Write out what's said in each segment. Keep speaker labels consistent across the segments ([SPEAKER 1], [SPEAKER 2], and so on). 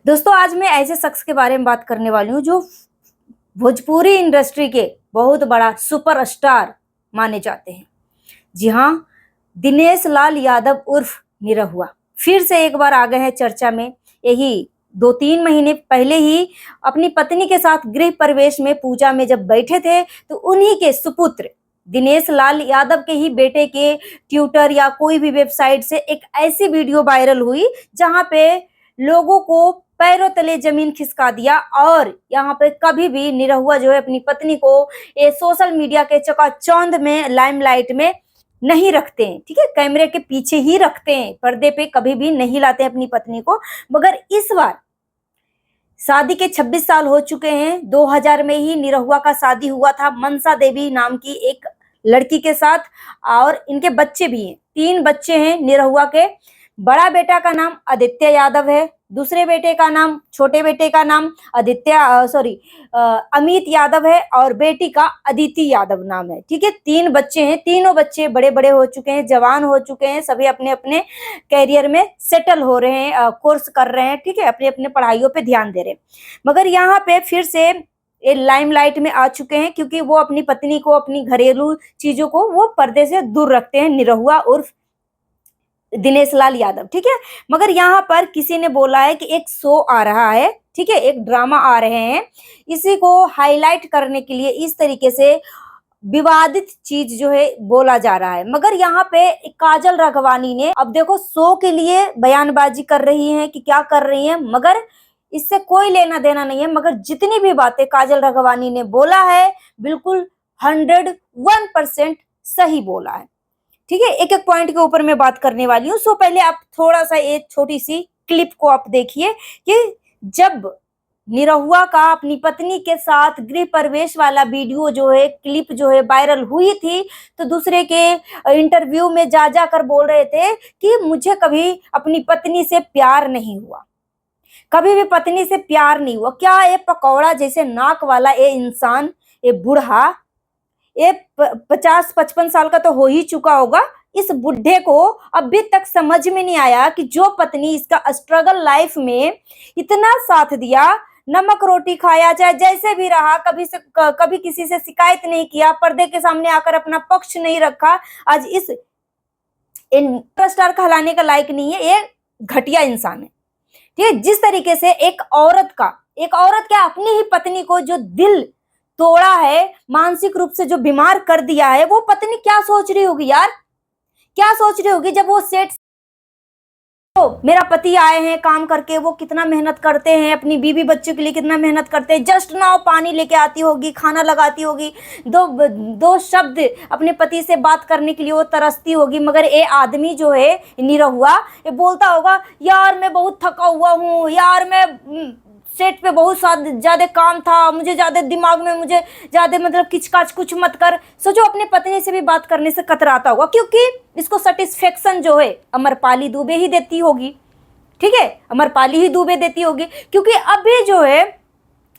[SPEAKER 1] दोस्तों, आज मैं ऐसे शख्स के बारे में बात करने वाली हूँ जो भोजपुरी इंडस्ट्री के बहुत बड़ा सुपरस्टार माने जाते हैं। जी हाँ, दिनेश लाल यादव उर्फ निरहुआ फिर से एक बार आ गए हैं चर्चा में। यही 2-3 महीने पहले ही अपनी पत्नी के साथ गृह प्रवेश में पूजा में जब बैठे थे तो उन्हीं के सुपुत्र दिनेश लाल यादव के ही बेटे के ट्विटर या कोई भी वेबसाइट से एक ऐसी वीडियो वायरल हुई जहां पे लोगों को पैरों तले जमीन खिसका दिया। और यहाँ पे कभी भी निरहुआ जो है अपनी पत्नी को ये सोशल मीडिया के चकाचौंध में लाइमलाइट में नहीं रखते हैं, ठीक है, कैमरे के पीछे ही रखते हैं, पर्दे पे कभी भी नहीं लाते अपनी पत्नी को। मगर इस बार शादी के 26 साल हो चुके हैं। 2000 में ही निरहुआ का शादी हुआ था मनसा देवी नाम की एक लड़की के साथ, और इनके बच्चे भी हैं, 3 बच्चे हैं निरहुआ के। बड़ा बेटा का नाम आदित्य यादव है, दूसरे बेटे का नाम, छोटे बेटे का नाम अमित यादव है, और बेटी का अदिति यादव नाम है, ठीक है। 3 बच्चे हैं, तीनों बच्चे बड़े बड़े हो चुके हैं, जवान हो चुके हैं, सभी अपने अपने कैरियर में सेटल हो रहे हैं, कोर्स कर रहे हैं, ठीक है, अपने अपने पढ़ाइयों पे ध्यान दे रहे हैं। मगर यहाँ पे फिर से ये लाइमलाइट में आ चुके हैं क्योंकि वो अपनी पत्नी को, अपनी घरेलू चीजों को वो पर्दे से दूर रखते हैं, निरहुआ उर्फ दिनेश लाल यादव, ठीक है। मगर यहाँ पर किसी ने बोला है कि एक शो आ रहा है, ठीक है, एक ड्रामा आ रहे हैं, इसी को हाईलाइट करने के लिए इस तरीके से विवादित चीज जो है बोला जा रहा है। मगर यहाँ पे काजल राघवानी ने, अब देखो, शो के लिए बयानबाजी कर रही हैं कि क्या कर रही हैं, मगर इससे कोई लेना देना नहीं है। मगर जितनी भी बातें काजल राघवानी ने बोला है बिल्कुल 101% सही बोला है, ठीक है। एक एक पॉइंट के ऊपर मैं बात करने वाली हूँ। सो पहले आप थोड़ा सा एक छोटी सी क्लिप को आप देखिए कि जब निरहुआ का अपनी पत्नी के साथ गृह प्रवेश वाला वीडियो जो है, क्लिप जो है वायरल हुई थी, तो दूसरे के इंटरव्यू में जा कर बोल रहे थे कि मुझे कभी अपनी पत्नी से प्यार नहीं हुआ, कभी भी पत्नी से प्यार नहीं हुआ। क्या ये पकौड़ा जैसे नाक वाला ये इंसान, ये बूढ़ा, ये 50-55 साल का तो हो ही चुका होगा, इस बुढ़े को अभी तक समझ में नहीं आया कि जो पत्नी इसका स्ट्रगल लाइफ में इतना साथ दिया, नमक रोटी खाया, चाहे जैसे भी रहा, कभी किसी से शिकायत नहीं किया, पर्दे के सामने आकर अपना पक्ष नहीं रखा, आज इस स्टार कहलाने का लायक नहीं है, ये घटिया इंसान है, ठीक है। जिस तरीके से एक औरत क्या अपनी ही पत्नी को जो दिल तोड़ा है, मानसिक रूप से जो बीमार कर दिया है, वो पत्नी क्या सोच रही होगी यार, क्या सोच रही होगी जब वो सेट, तो मेरा पति आए हैं काम करके, वो कितना मेहनत करते हैं, अपनी बीवी बच्चों के लिए कितना मेहनत करते हैं, जस्ट नाउ पानी लेके आती होगी, खाना लगाती होगी, दो शब्द अपने पति से बात करने के लिए वो तरसती होगी। मगर ये आदमी जो है निरहुआ, ये बोलता होगा यार मैं बहुत थका हुआ हूँ, यार मैं सेट पे बहुत ज्यादा काम था, मुझे ज्यादा दिमाग में, मुझे ज्यादा मतलब किचकाच, कुछ मत कर। सोचो अपनी पत्नी से भी बात करने से कतराता होगा, क्योंकि इसको सेटिस्फेक्शन जो है अमरपाली दुबे ही देती होगी, ठीक है, अमरपाली ही दुबे देती होगी। क्योंकि अभी जो है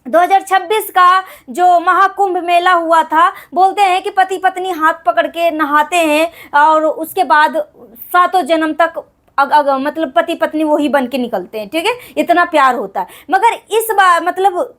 [SPEAKER 1] 2026 का जो महाकुंभ मेला हुआ था, बोलते हैं कि पति पत्नी हाथ पकड़ के नहाते हैं और उसके बाद 7 जन्म तक मतलब पति पत्नी वही बन के निकलते हैं, ठीक है, इतना प्यार होता है। मगर इस बार मतलब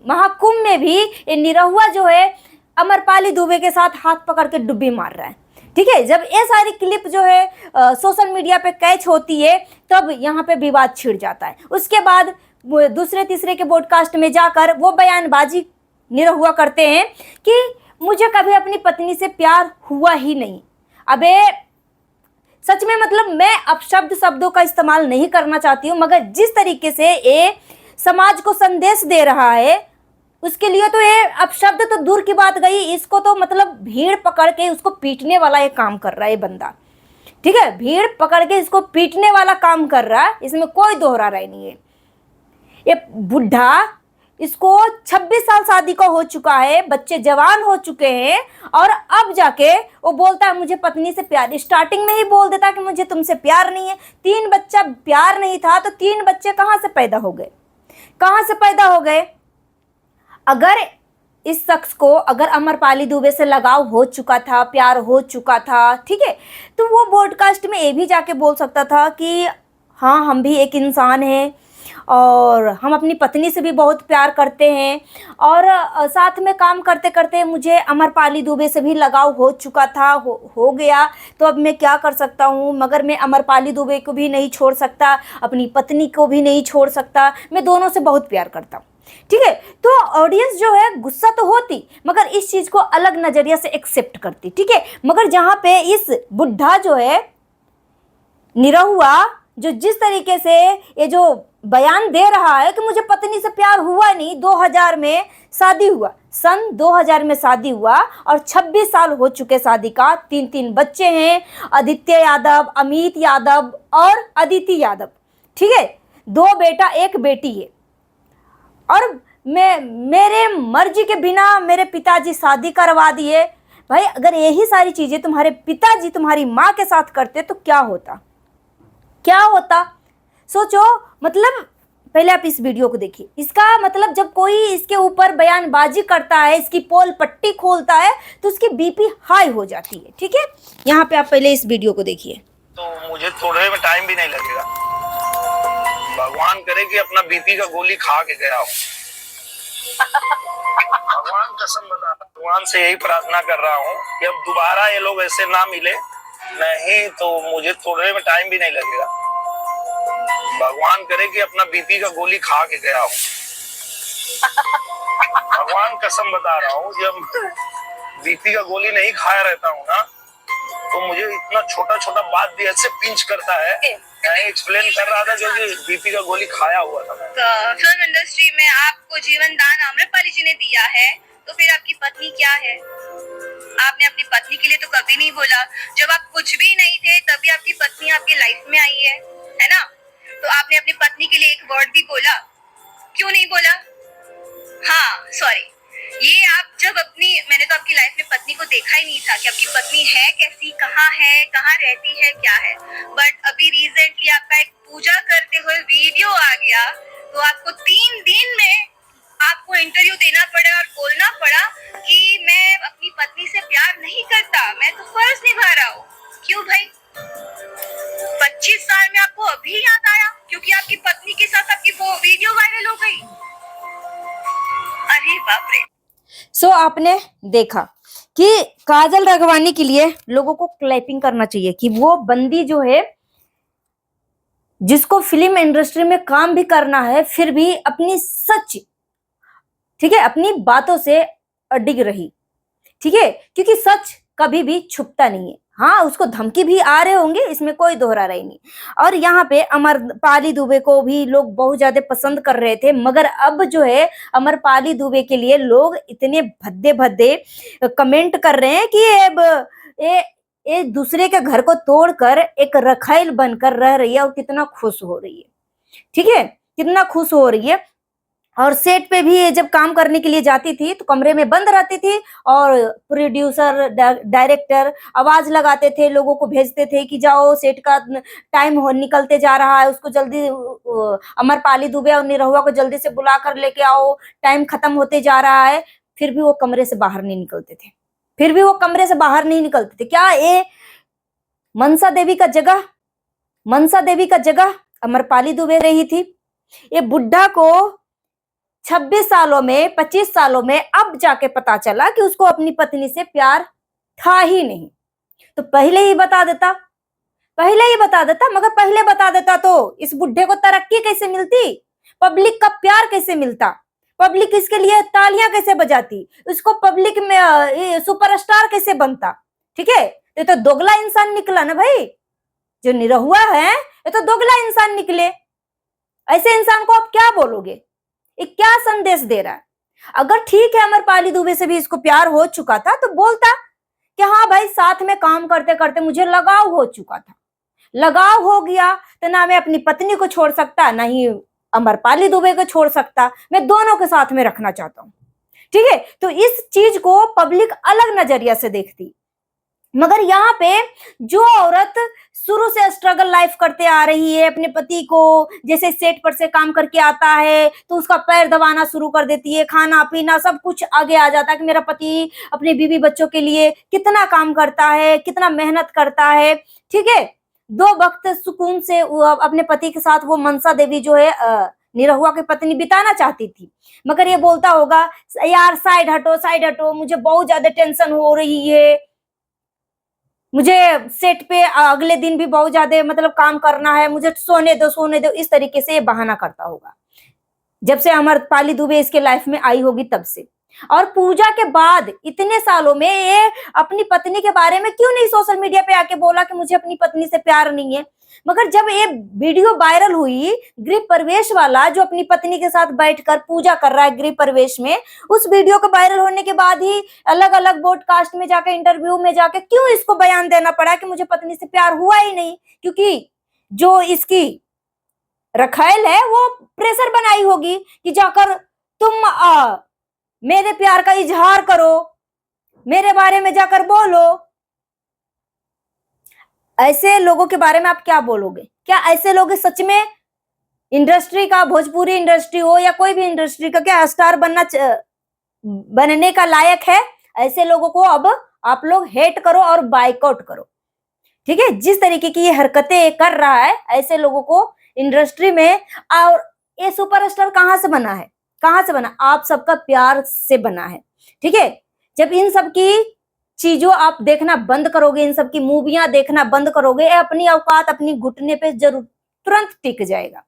[SPEAKER 1] महाकुंभ में भी ये निरहुआ जो है अमरपाली दुबे के साथ हाथ पकड़ के डुब्बी मार रहा है, ठीक है। जब ये सारी क्लिप जो है सोशल मीडिया पे कैच होती है, तब यहाँ पे विवाद छिड़ जाता है। उसके बाद दूसरे तीसरे के पॉडकास्ट में जाकर वो बयानबाजी निरहुआ करते हैं कि मुझे कभी अपनी पत्नी से प्यार हुआ ही नहीं। अबे सच में, मतलब मैं अपशब्द शब्दों का इस्तेमाल नहीं करना चाहती हूँ, मगर जिस तरीके से ये समाज को संदेश दे रहा है, उसके लिए तो ये अपशब्द तो दूर की बात गई, इसको तो मतलब भीड़ पकड़ के उसको पीटने वाला ये काम कर रहा है ये बंदा, ठीक है, भीड़ पकड़ के इसको पीटने वाला काम कर रहा है, इसमें कोई दोहरा राय नहीं है। ये बुढ़ा, इसको 26 साल शादी का हो चुका है, बच्चे जवान हो चुके हैं, और अब जाके वो बोलता है मुझे पत्नी से प्यार। स्टार्टिंग में ही बोल देता कि मुझे तुमसे प्यार नहीं है। 3 बच्चा प्यार नहीं था तो 3 बच्चे कहाँ से पैदा हो गए, कहाँ से पैदा हो गए? अगर इस शख्स को अगर अमरपाली दुबे से लगाव हो चुका था, प्यार हो चुका था, ठीक है, तो वो पॉडकास्ट में ये भी जाके बोल सकता था कि हाँ हम भी एक इंसान हैं और हम अपनी पत्नी से भी बहुत प्यार करते हैं। और साथ में काम करते करते मुझे अमरपाली दुबे से भी लगाव हो चुका था, हो गया। तो अब मैं क्या कर सकता हूँ, मगर मैं अमरपाली दुबे को भी नहीं छोड़ सकता, अपनी पत्नी को भी नहीं छोड़ सकता, मैं दोनों से बहुत प्यार करता हूँ। ठीक है, तो ऑडियंस जो है गुस्सा तो होती, मगर इस चीज को अलग नजरिया से एक्सेप्ट करती। ठीक है, मगर जहां पे इस बुढ़ा जो है निरहुआ, जो जिस तरीके से ये जो बयान दे रहा है कि मुझे पत्नी से प्यार हुआ नहीं, 2000 में शादी हुआ, सन 2000 में शादी हुआ और 26 साल हो चुके शादी का, 3 बच्चे हैं, आदित्य यादव, अमित यादव और अदिति यादव। ठीक है, 2 बेटा 1 बेटी है। और मेरे मर्जी के बिना मेरे पिताजी शादी करवा दिए। भाई अगर यही सारी चीजें तुम्हारे पिताजी तुम्हारी माँ के साथ करते तो क्या होता, क्या होता सोचो। मतलब पहले आप इस वीडियो को देखिए। इसका मतलब जब कोई इसके ऊपर बयानबाजी करता है, इसकी पोल पट्टी खोलता है, तो उसकी बीपी हाई हो जाती है। ठीक है, यहाँ पे आप पहले इस वीडियो को देखिए।
[SPEAKER 2] तो मुझे थोड़े में टाइम भी नहीं लगेगा, भगवान करे कि अपना बीपी का गोली खा के गया हो। भगवान कसम बता, भगवान से यही प्रार्थना कर रहा हूँ कि अब दोबारा ये लोग ऐसे ना मिले, नहीं तो मुझे थोड़े में टाइम भी नहीं लगेगा। भगवान करे कि अपना बीपी का गोली खा के गया हो। भगवान कसम बता रहा हूँ, जब बीपी का गोली नहीं खाया रहता हूँ ना, तो मुझे इतना छोटा छोटा बात भी ऐसे पिंच करता है। मैं एक्सप्लेन कर रहा था क्योंकि बीपी का गोली खाया हुआ था।
[SPEAKER 3] तो फिल्म इंडस्ट्री में आपको जीवन दान आम्रपाली जी ने दिया है, तो फिर आपकी पत्नी क्या है? आपने अपनी पत्नी के लिए तो कभी नहीं बोला। जब आप कुछ भी नहीं थे तभी आपकी पत्नी आपकी लाइफ में आई है ना? तो आपने अपनी पत्नी के लिए एक वर्ड भी बोला? क्यों नहीं बोला? हाँ सॉरी, ये आप जब मैंने तो आपकी लाइफ में पत्नी को देखा ही नहीं था कि आपकी पत्नी है कैसी, कहाँ है, कहाँ रहती है, क्या है। बट अभी रिसेंटली आपका एक पूजा करते हुए वीडियो आ गया, तो आपको 3 दिन में आपको इंटरव्यू देना पड़ा और बोलना पड़ा कि मैं अपनी पत्नी से प्यार नहीं करता, मैं तो फर्ज निभा रहा हूँ। क्यों भाई? 25 साल में आपको अभी याद आया क्योंकि आपकी पत्नी के साथ आपकी वो वीडियो वायरल हो गई? अरे बाप रे।
[SPEAKER 1] सो आपने देखा कि काजल राघवानी के लिए लोगों को क्लैपिंग करना चाहिए कि वो बंदी जो है, जिसको फिल्म इंडस्ट्री में काम भी करना है, फिर भी अपनी सच, ठीक है, अपनी बातों से अडिग रही। ठीक है, क्योंकि सच कभी भी छुपता नहीं है। हाँ, उसको धमकी भी आ रहे होंगे, इसमें कोई दोहरा रही नहीं। और यहाँ पे अमरपाली दुबे को भी लोग बहुत ज्यादा पसंद कर रहे थे, मगर अब जो है अमरपाली दुबे के लिए लोग इतने भद्दे भद्दे कमेंट कर रहे हैं कि अब ये दूसरे के घर को तोड़कर एक रखाइल बनकर रह रही है और कितना खुश हो रही है। ठीक है, कितना खुश हो रही है। और सेट पे भी जब काम करने के लिए जाती थी तो कमरे में बंद रहती थी और प्रोड्यूसर डायरेक्टर आवाज लगाते थे, लोगों को भेजते थे कि जाओ सेट का टाइम निकलते जा रहा है, उसको जल्दी अमरपाली दुबे और निरहुआ को जल्दी से बुला कर लेके आओ, टाइम खत्म होते जा रहा है। फिर भी वो कमरे से बाहर नहीं निकलते थे, फिर भी वो कमरे से बाहर नहीं निकलते थे। क्या ये मनसा देवी का जगह अमरपाली दुबे रही थी? ये बुढ़ा को 26 सालों में, 25 सालों में अब जाके पता चला कि उसको अपनी पत्नी से प्यार था ही नहीं। तो पहले ही बता देता, मगर पहले बता देता तो इस बुढ़े को तरक्की कैसे मिलती, पब्लिक का प्यार कैसे मिलता, पब्लिक इसके लिए तालियां कैसे बजाती, उसको पब्लिक में सुपरस्टार कैसे बनता। ठीक है, ये तो दोगला इंसान निकला ना भाई, जो निरहुआ है ये तो दोगला इंसान निकले। ऐसे इंसान को आप क्या बोलोगे? ये क्या संदेश दे रहा है? अगर ठीक है अमरपाली दुबे से भी इसको प्यार हो चुका था तो बोलता कि हाँ भाई, साथ में काम करते करते मुझे लगाव हो चुका था, लगाव हो गया, तो ना मैं अपनी पत्नी को छोड़ सकता, ना ही अमरपाली दुबे को छोड़ सकता, मैं दोनों के साथ में रखना चाहता हूँ। ठीक है, तो इस चीज को पब्लिक अलग नजरिया से देखती। मगर यहाँ पे जो औरत शुरू से स्ट्रगल लाइफ करते आ रही है, अपने पति को जैसे सेट पर से काम करके आता है तो उसका पैर दबाना शुरू कर देती है, खाना पीना सब कुछ आगे आ जाता है कि मेरा पति अपने बीवी बच्चों के लिए कितना काम करता है, कितना मेहनत करता है। ठीक है, 2 वक्त सुकून से अपने पति के साथ वो मनसा देवी जो है निरहुआ की पत्नी बिताना चाहती थी। मगर ये बोलता होगा यार साइड हटो, मुझे बहुत ज्यादा टेंशन हो रही है, मुझे सेट पे अगले दिन भी बहुत ज्यादा मतलब काम करना है, मुझे सोने दो, इस तरीके से ये बहाना करता होगा जब से अमरपाली दुबे इसके लाइफ में आई होगी तब से। और पूजा के बाद इतने सालों में ये अपनी पत्नी के बारे में क्यों नहीं सोशल मीडिया पे आके बोला कि मुझे अपनी पत्नी से प्यार नहीं है। मगर जब ये वीडियो वायरल हुई गृह प्रवेश वाला, जो अपनी पत्नी के साथ बैठकर पूजा कर रहा है गृह प्रवेश में, उस वीडियो को वायरल होने के बाद ही अलग अलग ब्रॉडकास्ट में जाकर, इंटरव्यू में जाकर क्यों इसको बयान देना पड़ा कि मुझे पत्नी से प्यार हुआ ही नहीं, क्योंकि जो इसकी रखायल है वो प्रेशर बनाई होगी कि जाकर तुम मेरे प्यार का इजहार करो, मेरे बारे में जाकर बोलो। ऐसे लोगों के बारे में आप क्या बोलोगे? क्या ऐसे लोग सच में इंडस्ट्री का, भोजपुरी इंडस्ट्री हो या कोई भी इंडस्ट्री का, क्या स्टार बनने का लायक है? ऐसे लोगों को अब आप लोग हेट करो और बाइकआउट करो, ठीक है। जिस तरीके की ये हरकतें कर रहा है ऐसे लोगों को इंडस्ट्री में, और ये सुपरस्टार कहां से बना है? कहां से बना? आप सबका प्यार से बना है, ठीक है। जब इन सब की चीजों आप देखना बंद करोगे, इन सब की मूवियां देखना बंद करोगे, अपनी औकात अपनी घुटने पे जरूर तुरंत टिक जाएगा,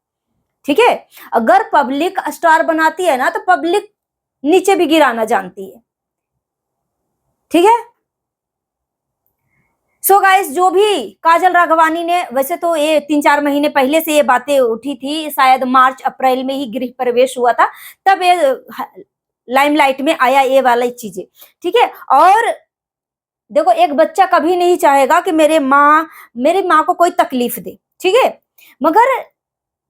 [SPEAKER 1] ठीक है। अगर पब्लिक स्टार बनाती है ना तो पब्लिक नीचे भी गिराना जानती है, ठीक है। सो गाइस, जो भी काजल राघवानी ने, वैसे तो ये 3-4 महीने पहले से ये बातें उठी थी, शायद मार्च अप्रैल में ही गृह प्रवेश हुआ था, तब ये लाइमलाइट में आया ये वाली चीजें, ठीक है। और देखो, एक बच्चा कभी नहीं चाहेगा कि मेरी माँ को कोई तकलीफ दे, ठीक है। मगर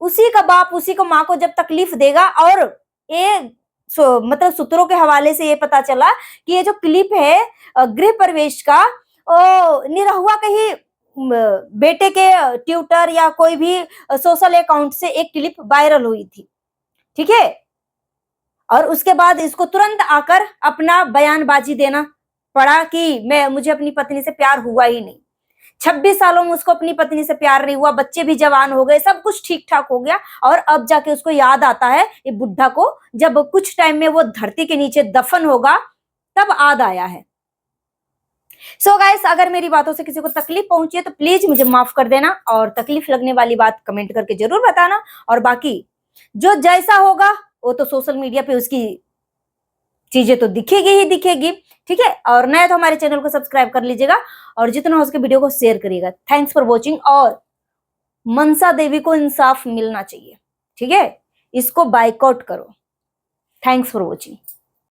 [SPEAKER 1] उसी का बाप उसी को माँ को जब तकलीफ देगा, और ये मतलब सूत्रों के हवाले से ये पता चला कि ये जो क्लिप है गृह प्रवेश का, निरहुआ के ही बेटे के ट्विटर या कोई भी सोशल अकाउंट से एक क्लिप वायरल हुई थी, ठीक है। और उसके बाद इसको तुरंत आकर अपना बयानबाजी देना पड़ा कि मुझे अपनी पत्नी से प्यार हुआ ही नहीं। 26 सालों में उसको अपनी पत्नी से प्यार नहीं हुआ, बच्चे भी जवान हो गए, सब कुछ ठीक ठाक हो गया, और अब जाके उसको याद आता है ये बुढ़ा को, जब कुछ टाइम में वो धरती के नीचे दफन होगा तब याद आया है। सो गाइस, अगर मेरी बातों से किसी को तकलीफ पहुंची है तो प्लीज मुझे माफ कर देना, और तकलीफ लगने वाली बात कमेंट करके जरूर बताना। और बाकी जो जैसा होगा वो तो सोशल मीडिया पे उसकी चीजें तो दिखेगी ही दिखेगी, ठीक है। और नया तो हमारे चैनल को सब्सक्राइब कर लीजिएगा, और जितना हो सके वीडियो को शेयर करिएगा। Thanks for watching. और मनसा देवी को इंसाफ मिलना चाहिए, ठीक है, इसको बाइकआउट करो। Thanks for watching.